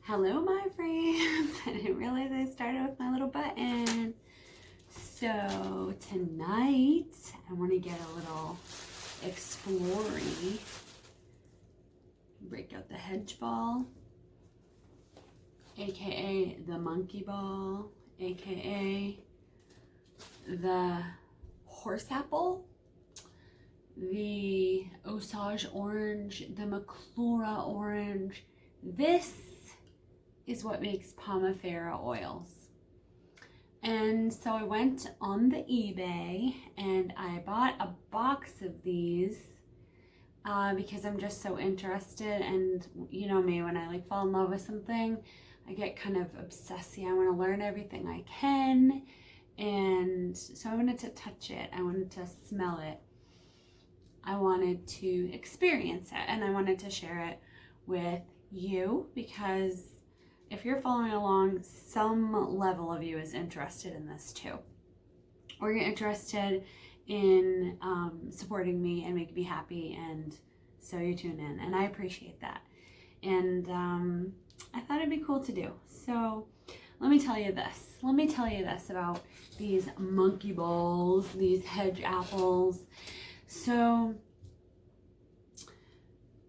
Hello, my friends. I didn't realize I started with my little button. So tonight I want to get a little explory. Break out the hedge ball, aka the monkey ball, aka the horse apple, the Osage orange, the McClura orange. This is what makes Pomifera oils. And so I went on the eBay and I bought a box of these because I'm just so interested. And you know me, when I fall in love with something, I get kind of obsessive. I want to learn everything I can. And so I wanted to touch it. I wanted to smell it. I wanted to experience it, and I wanted to share it with you because if you're following along, some level of you is interested in this too. Or you're interested in supporting me and making me happy, and so you tune in, and I appreciate that. And I thought it'd be cool to do. So let me tell you this. Let me tell you this about these monkey balls, these hedge apples. So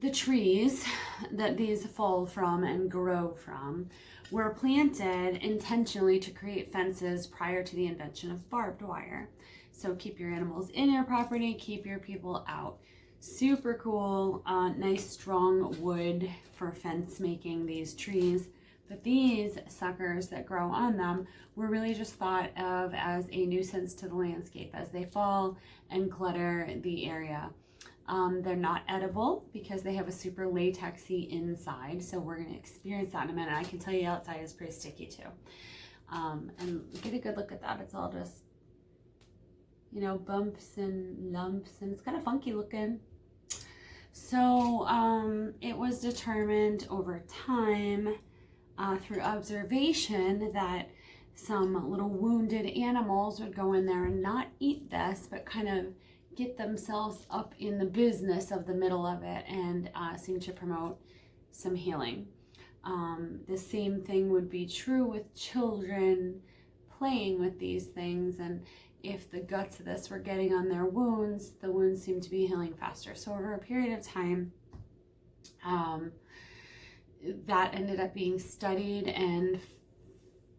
the trees that these fall from and grow from were planted intentionally to create fences prior to the invention of barbed wire. So keep your animals in your property, keep your people out. Super cool, nice strong wood for fence making, these trees. But these suckers that grow on them were really just thought of as a nuisance to the landscape as they fall and clutter the area. They're not edible because they have a super latexy inside, so we're going to experience that in a minute. I can tell you outside is pretty sticky too. And get a good look at that. It's all just, you know, bumps and lumps, and it's kind of funky looking. So it was determined over time through observation that some little wounded animals would go in there and not eat this, but kind of get themselves up in the business of the middle of it and seem to promote some healing. The same thing would be true with children playing with these things, and if the guts of this were getting on their wounds, the wounds seem to be healing faster. So over a period of time, that ended up being studied and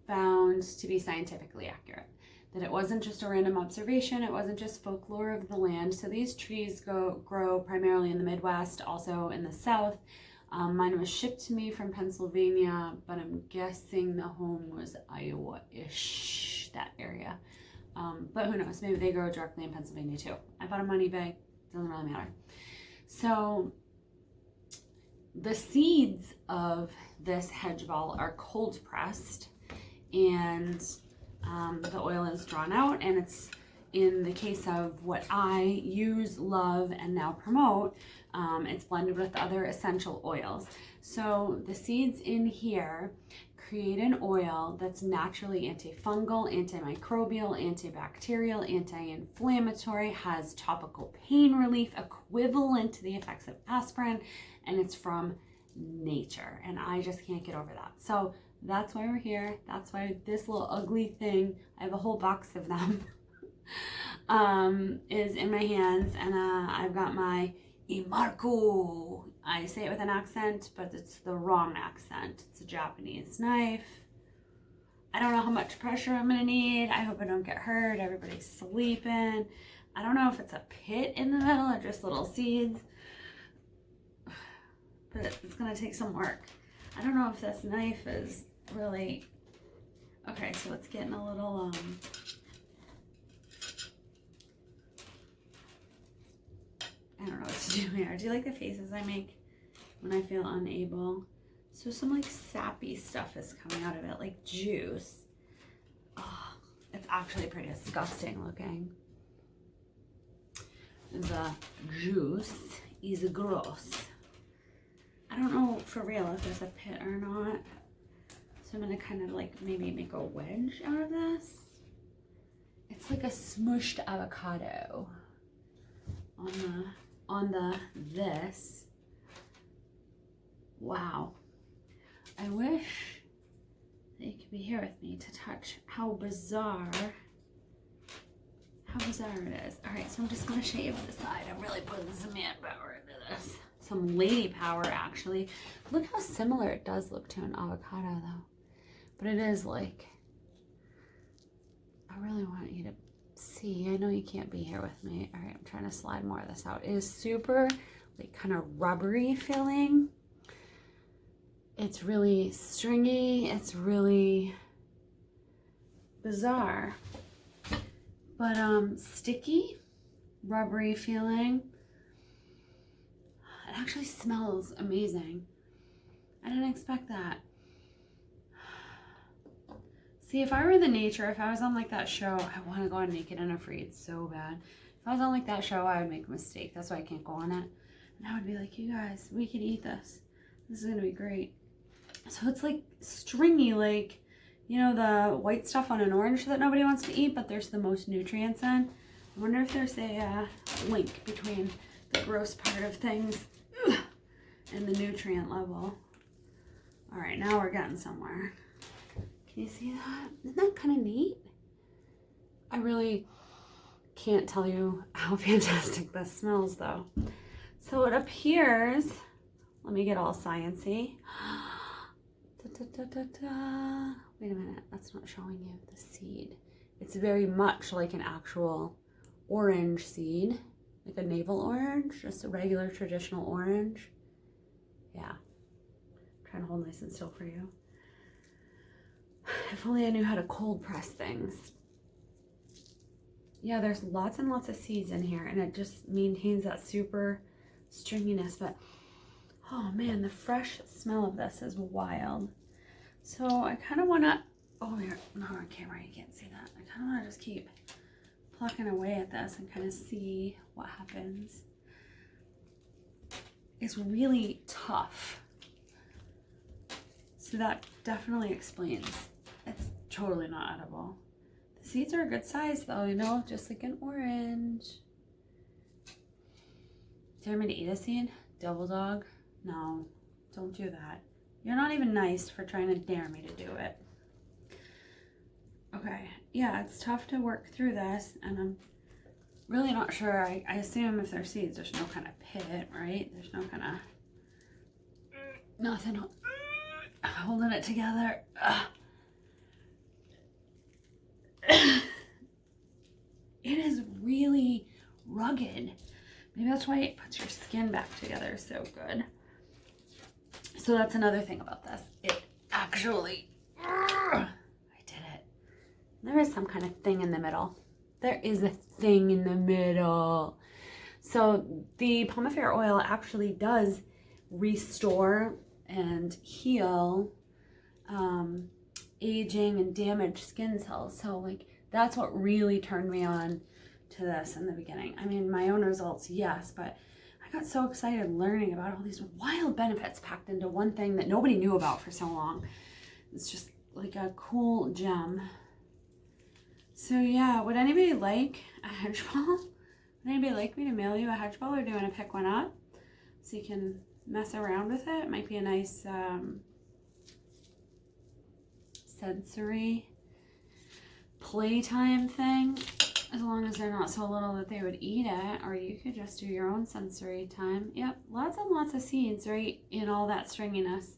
found to be scientifically accurate. That it wasn't just a random observation, it wasn't just folklore of the land. So these trees grow primarily in the Midwest, also in the South. Mine was shipped to me from Pennsylvania, but I'm guessing the home was Iowa-ish, that area. But who knows, maybe they grow directly in Pennsylvania too. I bought them on eBay, doesn't really matter. So the seeds of this hedge ball are cold pressed, and the oil is drawn out, and it's, in the case of what I use, love, and now promote, it's blended with other essential oils. So the seeds in here create an oil that's naturally antifungal, antimicrobial, antibacterial, anti-inflammatory, has topical pain relief equivalent to the effects of aspirin, and it's from nature, and I just can't get over that. So that's why we're here. That's why this little ugly thing, I have a whole box of them, is in my hands, and I've got my Imarco. I say it with an accent, but it's the wrong accent. It's a Japanese knife. I don't know how much pressure I'm gonna need. I hope I don't get hurt. Everybody's sleeping. I don't know if it's a pit in the middle or just little seeds, but it's gonna take some work. I don't know if this knife is really, okay, so it's getting a little, I don't know what to do here. Do you like the faces I make when I feel unable? So some sappy stuff is coming out of it, like juice. Oh, it's actually pretty disgusting looking. The juice is gross. I don't know for real if there's a pit or not. So I'm gonna kind of maybe make a wedge out of this. It's like a smushed avocado on the this. Wow. I wish that you could be here with me to touch how bizarre it is. All right, so I'm just gonna shave the side. I'm really putting some manpower into this. Some lady power, actually. Look how similar it does look to an avocado, though. But it is like, I really want you to see. I know you can't be here with me. All right, I'm trying to slide more of this out. It is super, like, kind of rubbery feeling. It's really stringy. It's really bizarre. But sticky, rubbery feeling. It actually smells amazing. I didn't expect that. See, if I were in the nature, if I was on like that show, I want to go on Naked and Afraid so bad. If I was on like that show, I would make a mistake. That's why I can't go on it. And I would be like, you guys, we could eat this. This is going to be great. So it's like stringy, like, you know, the white stuff on an orange that nobody wants to eat, but there's the most nutrients in. I wonder if there's a link between the gross part of things and the nutrient level. All right, now we're getting somewhere. Can you see that? Isn't that kind of neat? I really can't tell you how fantastic this smells, though. So it appears, let me get all sciencey. Wait a minute, that's not showing you the seed. It's very much like an actual orange seed, like a navel orange, just a regular traditional orange. Yeah, I'm trying to hold nice and still for you. If only I knew how to cold press things. Yeah, there's lots and lots of seeds in here, and it just maintains that super stringiness. But oh man, the fresh smell of this is wild. So I kind of want to, oh, you're not on camera, you can't see that. I kind of want to just keep plucking away at this and kind of see what happens. It's really tough. So that definitely explains. It's totally not edible. The seeds are a good size though, you know, just like an orange. Dare me to eat a seed? Devil dog? No, don't do that. You're not even nice for trying to dare me to do it. Okay, yeah, it's tough to work through this, and I'm really not sure. I assume if there's seeds, there's no kind of pit, right? There's no kind of, nothing holding it together. It is really rugged. Maybe that's why it puts your skin back together so good. So that's another thing about this. It actually, I did it. There is some kind of thing in the middle. There is a thing in the middle. So the Pomifera oil actually does restore and heal aging and damaged skin cells. So like that's what really turned me on to this in the beginning. I mean, my own results, yes, but I got so excited learning about all these wild benefits packed into one thing that nobody knew about for so long. It's just like a cool gem. So yeah, would anybody like a hedge ball? Would anybody like me to mail you a hedge ball, or do you want to pick one up so you can mess around with it? It might be a nice sensory playtime thing, as long as they're not so little that they would eat it. Or you could just do your own sensory time. Yep, lots and lots of seeds right in all that stringiness.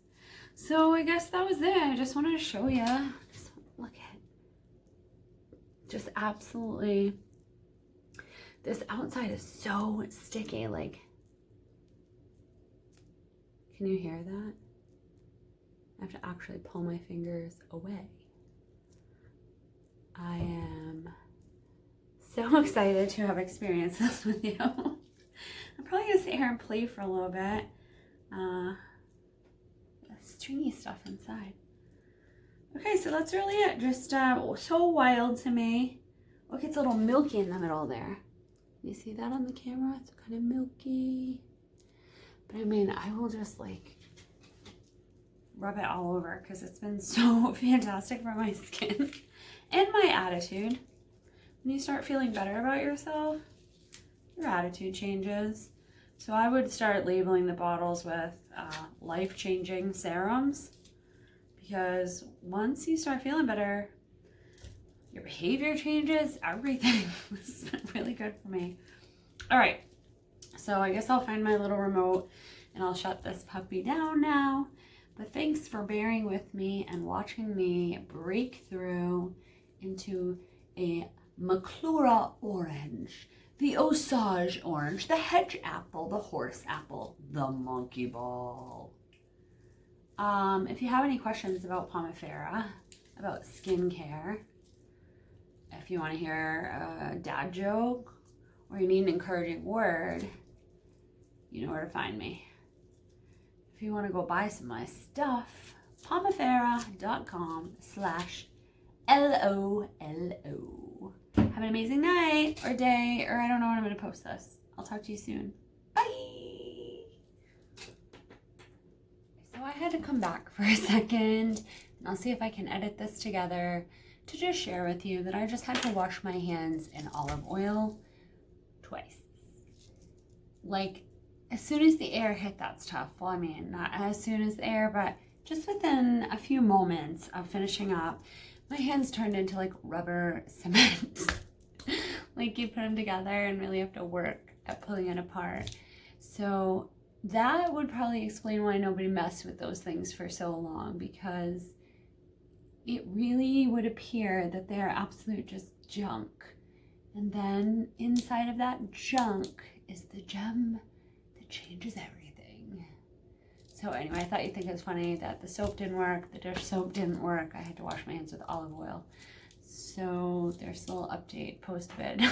So I guess that was it. I just wanted to show you. Just look at it. Just absolutely, this outside is so sticky. Like, can you hear that? I have to actually pull my fingers away. I am so excited to have experienced this with you. I'm probably gonna sit here and play for a little bit. Stringy stuff inside. Okay, so that's really it. Just so wild to me. Look, it's a little milky in the middle there. You see that on the camera? It's kind of milky. But I mean, I will just like rub it all over because it's been so fantastic for my skin and my attitude. When you start feeling better about yourself, your attitude changes. So I would start labeling the bottles with life-changing serums. because once you start feeling better, your behavior changes, everything. This has been really good for me. All right, so I guess I'll find my little remote and I'll shut this puppy down now. But thanks for bearing with me and watching me break through into a McClura orange, the Osage orange, the hedge apple, the horse apple, the monkey ball. If you have any questions about Pomifera, about skincare, if you want to hear a dad joke, or you need an encouraging word, you know where to find me. If you want to go buy some of my stuff, pomifera.com/LOLO. Have an amazing night or day, or I don't know when I'm going to post this. I'll talk to you soon. Bye! So I had to come back for a second, and I'll see if I can edit this together to just share with you that I just had to wash my hands in olive oil twice. Like, as soon as the air hit that stuff, well, I mean, not as soon as the air, but just within a few moments of finishing up, my hands turned into like rubber cement. Like you put them together and really have to work at pulling it apart. So that would probably explain why nobody messed with those things for so long, because it really would appear that they're absolute just junk. And then inside of that junk is the gem that changes everything. So anyway, I thought you'd think it was funny that the soap didn't work, the dish soap didn't work. I had to wash my hands with olive oil. So there's a little update post-vid.